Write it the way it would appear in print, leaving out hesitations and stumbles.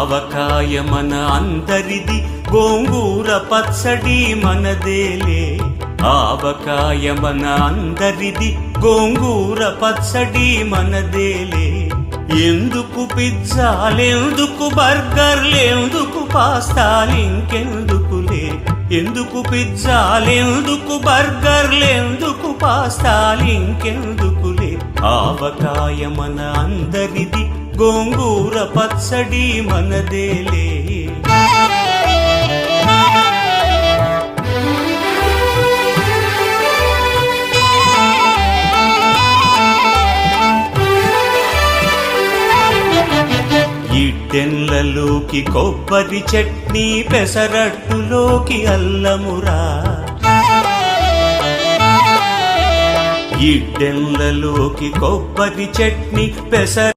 ఆవకాయ మన అందరిది, గోంగూర పచ్చడి మనదేలే. ఆవకాయ మన అందరిది, గోంగూర పచ్చడి మనదేలే. ఎందుకు పిజ్జాలెందుకు బర్గర్లెందుకు పాస్తాలింకెందుకులే. ఎందుకు పిజ్జాలెందుకు బర్గర్లెందుకు పాస్తాలింకెందుకులే. ఆవకాయ మన అందరిది, గోంగూర పచ్చడి మనదేలే. ఇడ్డెన్లలోకి కొబ్బరి చట్నీ, పెసరట్టులోకి అల్లమురా. ఇడ్డెన్లలోకి కొబ్బరి చట్నీ, పెసర